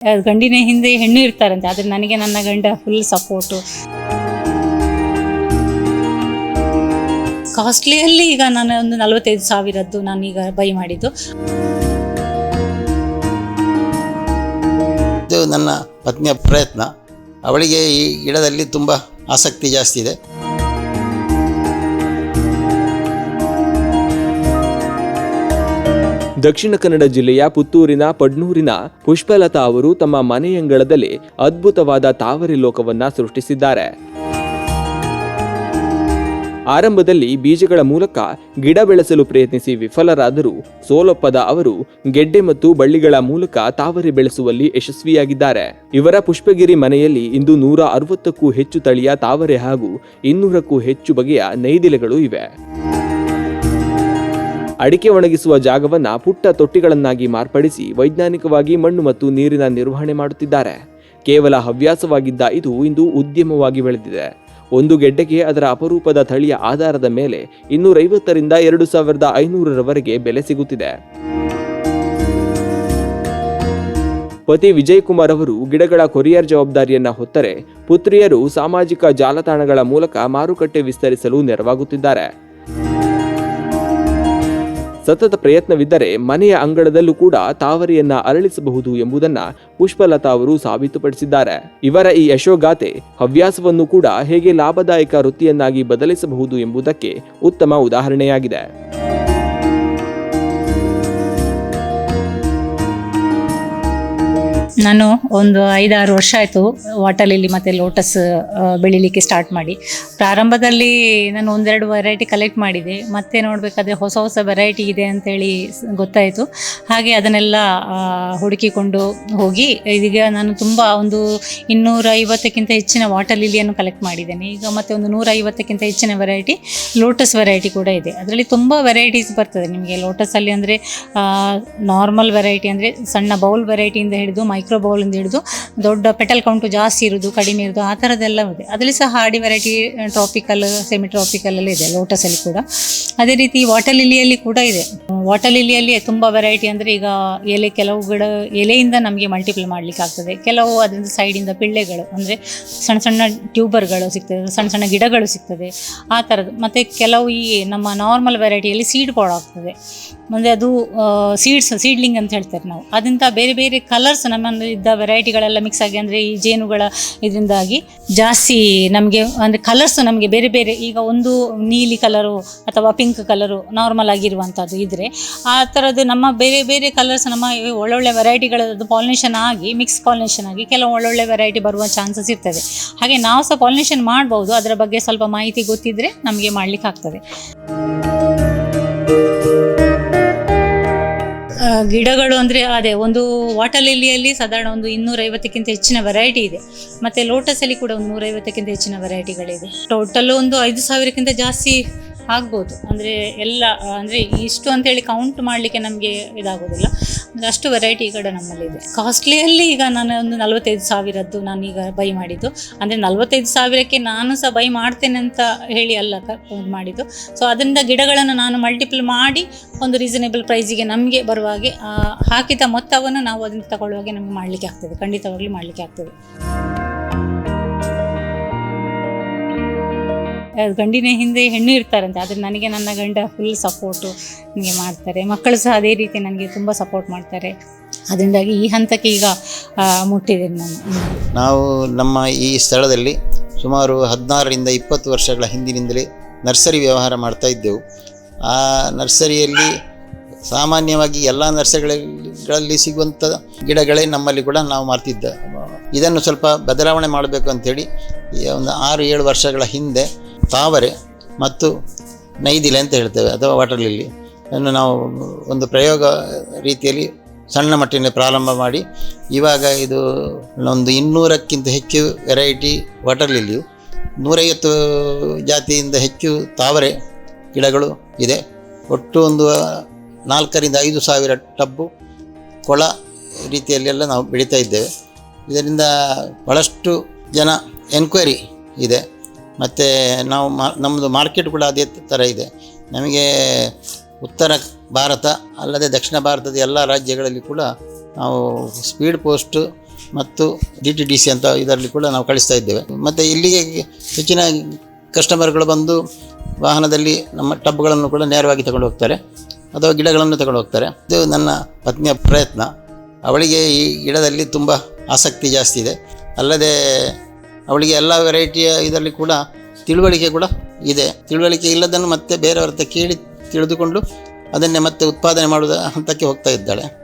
ಗಂಡಿನ ಹಿಂದೆ ಹೆಣ್ಣು ಇರ್ತಾರಂತೆ, ಆದರೆ ನನಗೆ ನನ್ನ ಗಂಡ ಫುಲ್ ಸಪೋರ್ಟು. ಕಾಸ್ಟ್ಲಿಯಲ್ಲಿ ಈಗ ನಾನು ಒಂದು 45,000ದ್ದು ನಾನೀಗ ಬೈ ಮಾಡಿದ್ದು. ಇದು ನನ್ನ ಪತ್ನಿಯ ಪ್ರಯತ್ನ. ಅವಳಿಗೆ ಈ ಗಿಡದಲ್ಲಿ ತುಂಬ ಆಸಕ್ತಿ ಜಾಸ್ತಿ ಇದೆ. ದಕ್ಷಿಣ ಕನ್ನಡ ಜಿಲ್ಲೆಯ ಪುತ್ತೂರಿನ ಪಡ್ನೂರಿನ ಪುಷ್ಪಲತಾ ಅವರು ತಮ್ಮ ಮನೆಯಂಗಳದಲ್ಲಿ ಅದ್ಭುತವಾದ ತಾವರೆ ಲೋಕವನ್ನ ಸೃಷ್ಟಿಸಿದ್ದಾರೆ. ಆರಂಭದಲ್ಲಿ ಬೀಜಗಳ ಮೂಲಕ ಗಿಡ ಬೆಳೆಸಲು ಪ್ರಯತ್ನಿಸಿ ವಿಫಲರಾದರೂ ಸೋಲೊಪ್ಪದ ಅವರು ಗೆಡ್ಡೆ ಮತ್ತು ಬಳ್ಳಿಗಳ ಮೂಲಕ ತಾವರೆ ಬೆಳೆಸುವಲ್ಲಿ ಯಶಸ್ವಿಯಾಗಿದ್ದಾರೆ. ಇವರ ಪುಷ್ಪಗಿರಿ ಮನೆಯಲ್ಲಿ ಇಂದು 160ಕ್ಕೂ ಹೆಚ್ಚು ತಳಿಯ ತಾವರೆ ಹಾಗೂ 200ಕ್ಕೂ ಹೆಚ್ಚು ಬಗೆಯ ನೈದಿಲೆಗಳು ಇವೆ. ಅಡಿಕೆ ಒಣಗಿಸುವ ಜಾಗವನ್ನ ಪುಟ್ಟ ತೊಟ್ಟಿಗಳನ್ನಾಗಿ ಮಾರ್ಪಡಿಸಿ ವೈಜ್ಞಾನಿಕವಾಗಿ ಮಣ್ಣು ಮತ್ತು ನೀರಿನ ನಿರ್ವಹಣೆ ಮಾಡುತ್ತಿದ್ದಾರೆ. ಕೇವಲ ಹವ್ಯಾಸವಾಗಿದ್ದ ಇದು ಇಂದು ಉದ್ಯಮವಾಗಿ ಬೆಳೆದಿದೆ. ಒಂದು ಗೆಡ್ಡೆಗೆ ಅದರ ಅಪರೂಪದ ತಳಿಯ ಆಧಾರದ ಮೇಲೆ 250ರಿಂದ 2,500ರವರೆಗೆ ಬೆಲೆ ಸಿಗುತ್ತಿದೆ. ಪತಿ ವಿಜಯ್ ಕುಮಾರ್ ಅವರು ಗಿಡಗಳ ಕೊರಿಯರ್ ಜವಾಬ್ದಾರಿಯನ್ನ ಹೊತ್ತರೆ ಪುತ್ರಿಯರು ಸಾಮಾಜಿಕ ಜಾಲತಾಣಗಳ ಮೂಲಕ ಮಾರುಕಟ್ಟೆ ವಿಸ್ತರಿಸಲು ನೆರವಾಗುತ್ತಿದ್ದಾರೆ. ಸತತ ಪ್ರಯತ್ನವಿದ್ದರೆ ಮನೆಯ ಅಂಗಳದಲ್ಲೂ ಕೂಡ ತಾವರೆಯನ್ನ ಅರಳಿಸಬಹುದು ಎಂಬುದನ್ನ ಪುಷ್ಪಲತಾ ಅವರು ಸಾಬೀತುಪಡಿಸಿದ್ದಾರೆ. ಇವರ ಈ ಯಶೋಗಾಥೆ ಹವ್ಯಾಸವನ್ನು ಕೂಡ ಹೇಗೆ ಲಾಭದಾಯಕ ವೃತ್ತಿಯನ್ನಾಗಿ ಬದಲಿಸಬಹುದು ಎಂಬುದಕ್ಕೆ ಉತ್ತಮ ಉದಾಹರಣೆಯಾಗಿದೆ. ನಾನು ಒಂದು 5-6 ವರ್ಷ ಆಯಿತು ವಾಟರ್ ಲಿಲ್ಲಿ ಮತ್ತು ಲೋಟಸ್ ಬೆಳಿಲಿಕ್ಕೆ ಸ್ಟಾರ್ಟ್ ಮಾಡಿ. ಪ್ರಾರಂಭದಲ್ಲಿ ನಾನು 1-2 ವೆರೈಟಿ ಕಲೆಕ್ಟ್ ಮಾಡಿದೆ. ಮತ್ತೆ ನೋಡಬೇಕಾದ್ರೆ ಹೊಸ ಹೊಸ ವೆರೈಟಿ ಇದೆ ಅಂತೇಳಿ ಗೊತ್ತಾಯಿತು. ಹಾಗೆ ಅದನ್ನೆಲ್ಲ ಹುಡುಕಿಕೊಂಡು ಹೋಗಿ ಇದೀಗ ನಾನು ತುಂಬ ಒಂದು 250ಕ್ಕಿಂತ ಹೆಚ್ಚಿನ ವಾಟರ್ ಲಿಲಿಯನ್ನು ಕಲೆಕ್ಟ್ ಮಾಡಿದ್ದೇನೆ. ಈಗ ಮತ್ತೆ ಒಂದು 150ಕ್ಕಿಂತ ಹೆಚ್ಚಿನ ವೆರೈಟಿ ಲೋಟಸ್ ವೆರೈಟಿ ಕೂಡ ಇದೆ. ಅದರಲ್ಲಿ ತುಂಬ ವೆರೈಟೀಸ್ ಬರ್ತದೆ ನಿಮಗೆ ಲೋಟಸಲ್ಲಿ. ಅಂದರೆ ನಾರ್ಮಲ್ ವೆರೈಟಿ ಅಂದರೆ ಸಣ್ಣ ಬೌಲ್ ವೆರೈಟಿಯಿಂದ ಹಿಡಿದು ಮೈಕ್ರೋ ಬೌಲಿಂದ ಹಿಡಿದು ದೊಡ್ಡ ಪೆಟಲ್ ಕೌಂಟು ಜಾಸ್ತಿ ಇರೋದು ಕಡಿಮೆ ಇರೋದು ಆ ಥರದ್ದೆಲ್ಲ ಇದೆ. ಅದರಲ್ಲಿ ಸಹ hardy variety, tropical, semi tropical ಎಲ್ಲ ಇದೆ ಲೋಟಸಲ್ಲಿ ಕೂಡ. ಅದೇ ರೀತಿ ವಾಟರ್ ಲಿಲಿಯಲ್ಲಿ ಕೂಡ ಇದೆ. ವಾಟರ್ ಲಿಲಿಯಲ್ಲಿ ತುಂಬ ವೆರೈಟಿ ಅಂದರೆ ಈಗ ಕೆಲವು ಗಿಡ ಎಲೆಯಿಂದ ನಮಗೆ ಮಲ್ಟಿಪ್ಲೈ ಮಾಡಲಿಕ್ಕೆ ಆಗ್ತದೆ. ಕೆಲವು ಅದರಿಂದ ಸೈಡಿಂದ ಪಿಳ್ಳೆಗಳು ಅಂದರೆ ಸಣ್ಣ ಸಣ್ಣ ಟ್ಯೂಬರ್ಗಳು ಸಿಗ್ತದೆ, ಸಣ್ಣ ಸಣ್ಣ ಗಿಡಗಳು ಸಿಗ್ತದೆ ಆ ಥರದ್ದು. ಮತ್ತು ಕೆಲವು ಈ ನಮ್ಮ ನಾರ್ಮಲ್ ವೆರೈಟಿಯಲ್ಲಿ ಸೀಡ್ ಪಾಡ್ ಆಗ್ತದೆ. ಅಂದರೆ ಅದು ಸೀಡ್ಲಿಂಗ್ ಅಂತ ಹೇಳ್ತಾರೆ ನಾವು. ಅದರಿಂದ ಬೇರೆ ಬೇರೆ ಕಲರ್ಸ್ ನಮ್ಮಲ್ಲಿ ಇದ್ದ ವೆರೈಟಿಗಳೆಲ್ಲ ಮಿಕ್ಸ್ ಆಗಿ, ಅಂದರೆ ಈ ಜೇನುಗಳ ಇದರಿಂದಾಗಿ ಜಾಸ್ತಿ ನಮಗೆ ಅಂದರೆ ಕಲರ್ಸ್ ನಮಗೆ ಬೇರೆ ಬೇರೆ, ಈಗ ಒಂದು ನೀಲಿ ಕಲರು ಅಥವಾ ಪಿಂಕ್ ಕಲರು ನಾರ್ಮಲ್ ಆಗಿರುವಂಥದ್ದು ಇದ್ದರೆ ಆ ಥರದ್ದು ನಮ್ಮ ಬೇರೆ ಬೇರೆ ಕಲರ್ಸ್ ನಮ್ಮ ಒಳ್ಳೊಳ್ಳೆ ವೆರೈಟಿಗಳದ್ದು ಪಾಲಿನೇಷನ್ ಆಗಿ ಮಿಕ್ಸ್ ಪಾಲಿನೇಷನ್ ಆಗಿ ಕೆಲವು ಒಳ್ಳೊಳ್ಳೆ ವೆರೈಟಿ ಬರುವ ಚಾನ್ಸಸ್ ಇರ್ತದೆ. ಹಾಗೆ ನಾವು ಸಹ ಪಾಲಿನೇಷನ್ ಮಾಡ್ಬೋದು. ಅದರ ಬಗ್ಗೆ ಸ್ವಲ್ಪ ಮಾಹಿತಿ ಗೊತ್ತಿದ್ದರೆ ನಮಗೆ ಮಾಡಲಿಕ್ಕೆ ಆಗ್ತದೆ. ಗಿಡಗಳು ಅಂದರೆ ಅದೇ ಒಂದು ವಾಟರ್ ಲಿಲಿಯಲ್ಲಿ ಸಾಧಾರಣ ಒಂದು 250ಕ್ಕಿಂತ ಹೆಚ್ಚಿನ ವೆರೈಟಿ ಇದೆ. ಮತ್ತು ಲೋಟಸಲ್ಲಿ ಕೂಡ ಒಂದು 150ಕ್ಕಿಂತ ಹೆಚ್ಚಿನ ವೆರೈಟಿಗಳಿದೆ. ಟೋಟಲ್ ಒಂದು 5,000ಕ್ಕಿಂತ ಜಾಸ್ತಿ ಆಗ್ಬೋದು. ಅಂದರೆ ಎಲ್ಲ ಅಂದರೆ ಇಷ್ಟು ಅಂತೇಳಿ ಕೌಂಟ್ ಮಾಡಲಿಕ್ಕೆ ನಮಗೆ ಇದಾಗೋದಿಲ್ಲ. ಅಂದರೆ ಅಷ್ಟು ವೆರೈಟಿ ಈಗ ನಮ್ಮಲ್ಲಿದೆ. ಕಾಸ್ಟ್ಲಿಯಲ್ಲಿ ಈಗ ನಾನು ಒಂದು 45,000ದ್ದು ನಾನೀಗ ಬೈ ಮಾಡಿದ್ದು. ಅಂದರೆ 45,000ಕ್ಕೆ ನಾನು ಸಹ ಬೈ ಮಾಡ್ತೇನೆ ಅಂತ ಹೇಳಿ ಅಲ್ಲ ಮಾಡಿದ್ದು. ಸೊ ಅದರಿಂದ ಗಿಡಗಳನ್ನು ನಾನು ಮಲ್ಟಿಪಲ್ ಮಾಡಿ ಒಂದು ರೀಸನೇಬಲ್ ಪ್ರೈಸಿಗೆ ನಮಗೆ ಬರುವಾಗೆ ಹಾಕಿದ ಮೊತ್ತವನ್ನು ನಾವು ಅದನ್ನು ತಗೊಳ್ಳುವಾಗೆ ನಮಗೆ ಮಾಡಲಿಕ್ಕೆ ಆಗ್ತದೆ, ಖಂಡಿತವಾಗ್ಲೂ ಮಾಡಲಿಕ್ಕೆ ಆಗ್ತದೆ. ಗಂಡಿನ ಹಿಂದೆ ಹೆಣ್ಣು ಇರ್ತಾರಂತೆ, ಆದರೆ ನನಗೆ ನನ್ನ ಗಂಡ ಫುಲ್ ಸಪೋರ್ಟು ನನಗೆ ಮಾಡ್ತಾರೆ. ಮಕ್ಕಳು ಸಹ ಅದೇ ರೀತಿ ನನಗೆ ತುಂಬ ಸಪೋರ್ಟ್ ಮಾಡ್ತಾರೆ. ಅದರಿಂದಾಗಿ ಈ ಹಂತಕ್ಕೆ ಈಗ ಮುಟ್ಟಿದ್ದೇನೆ ನಾನು. ನಾವು ನಮ್ಮ ಈ ಸ್ಥಳದಲ್ಲಿ ಸುಮಾರು 16ರಿಂದ 20 ವರ್ಷಗಳ ಹಿಂದಿನಿಂದಲೇ ನರ್ಸರಿ ವ್ಯವಹಾರ ಮಾಡ್ತಾ ಇದ್ದೆವು. ಆ ನರ್ಸರಿಯಲ್ಲಿ ಸಾಮಾನ್ಯವಾಗಿ ಎಲ್ಲ ನರ್ಸರಿಗಳಲ್ಲಿ ಸಿಗುವಂಥ ಗಿಡಗಳೇ ನಮ್ಮಲ್ಲಿ ಕೂಡ ನಾವು ಮಾಡ್ತಿದ್ದ. ಇದನ್ನು ಸ್ವಲ್ಪ ಬದಲಾವಣೆ ಮಾಡಬೇಕು ಅಂಥೇಳಿ ಒಂದು 6-7 ವರ್ಷಗಳ ಹಿಂದೆ ತಾವರೆ ಮತ್ತು ನೈದಿಲೆ ಅಂತ ಹೇಳ್ತೇವೆ ಅಥವಾ ವಾಟರ್ ಲಿಲ್ಲಿ ಅನ್ನು ನಾವು ಒಂದು ಪ್ರಯೋಗ ರೀತಿಯಲ್ಲಿ ಸಣ್ಣ ಮಟ್ಟಿನ ಪ್ರಾರಂಭ ಮಾಡಿ ಇವಾಗ ಇದು ಒಂದು 200ಕ್ಕಿಂತ ಹೆಚ್ಚು ವೆರೈಟಿ ವಾಟರ್ ಲಿಲ್ಲಿಯು, 150 ಜಾತಿಯಿಂದ ಹೆಚ್ಚು ತಾವರೆ ಗಿಡಗಳು ಇದೆ. ಒಟ್ಟು ಒಂದು 4,000ರಿಂದ 5,000 ಟಬ್ಬು ಕೊಳ ರೀತಿಯಲ್ಲೆಲ್ಲ ನಾವು ಬೆಳೀತಾ ಇದ್ದೇವೆ. ಇದರಿಂದ ಭಾಳಷ್ಟು ಜನ ಎನ್ಕ್ವೈರಿ ಇದೆ. ಮತ್ತು ನಾವು ನಮ್ಮದು ಮಾರ್ಕೆಟ್ ಕೂಡ ಅದೇ ಥರ ಇದೆ. ನಮಗೆ ಉತ್ತರ ಭಾರತ ಅಲ್ಲದೆ ದಕ್ಷಿಣ ಭಾರತದ ಎಲ್ಲ ರಾಜ್ಯಗಳಲ್ಲಿ ಕೂಡ ನಾವು ಸ್ಪೀಡ್ ಪೋಸ್ಟ್ ಮತ್ತು DTDC ಅಂತ ಇದರಲ್ಲಿ ಕೂಡ ನಾವು ಕಳಿಸ್ತಾ ಇದ್ದೇವೆ. ಮತ್ತು ಇಲ್ಲಿಗೆ ಹೆಚ್ಚಿನ ಕಸ್ಟಮರ್ಗಳು ಬಂದು ವಾಹನದಲ್ಲಿ ನಮ್ಮ ಟಬ್ಗಳನ್ನು ಕೂಡ ನೇರವಾಗಿ ತಗೊಂಡು ಹೋಗ್ತಾರೆ ಅಥವಾ ಗಿಡಗಳನ್ನು ತಗೊಂಡು ಹೋಗ್ತಾರೆ. ಇದು ನನ್ನ ಪತ್ನಿಯ ಪ್ರಯತ್ನ. ಅವಳಿಗೆ ಈ ಗಿಡದಲ್ಲಿ ತುಂಬ ಆಸಕ್ತಿ ಜಾಸ್ತಿ ಇದೆ. ಅಲ್ಲದೆ ಅವಳಿಗೆ ಎಲ್ಲ ವೆರೈಟಿಯ ಇದರಲ್ಲಿ ಕೂಡ ತಿಳುವಳಿಕೆ ಕೂಡ ಇದೆ. ತಿಳುವಳಿಕೆ ಇಲ್ಲದನ್ನು ಮತ್ತೆ ಬೇರೆಯವ್ರ ಹತ್ರ ಕೇಳಿ ತಿಳಿದುಕೊಂಡು ಅದನ್ನೇ ಮತ್ತೆ ಉತ್ಪಾದನೆ ಮಾಡುವ ಹಂತಕ್ಕೆ ಹೋಗ್ತಾ ಇದ್ದಾಳೆ.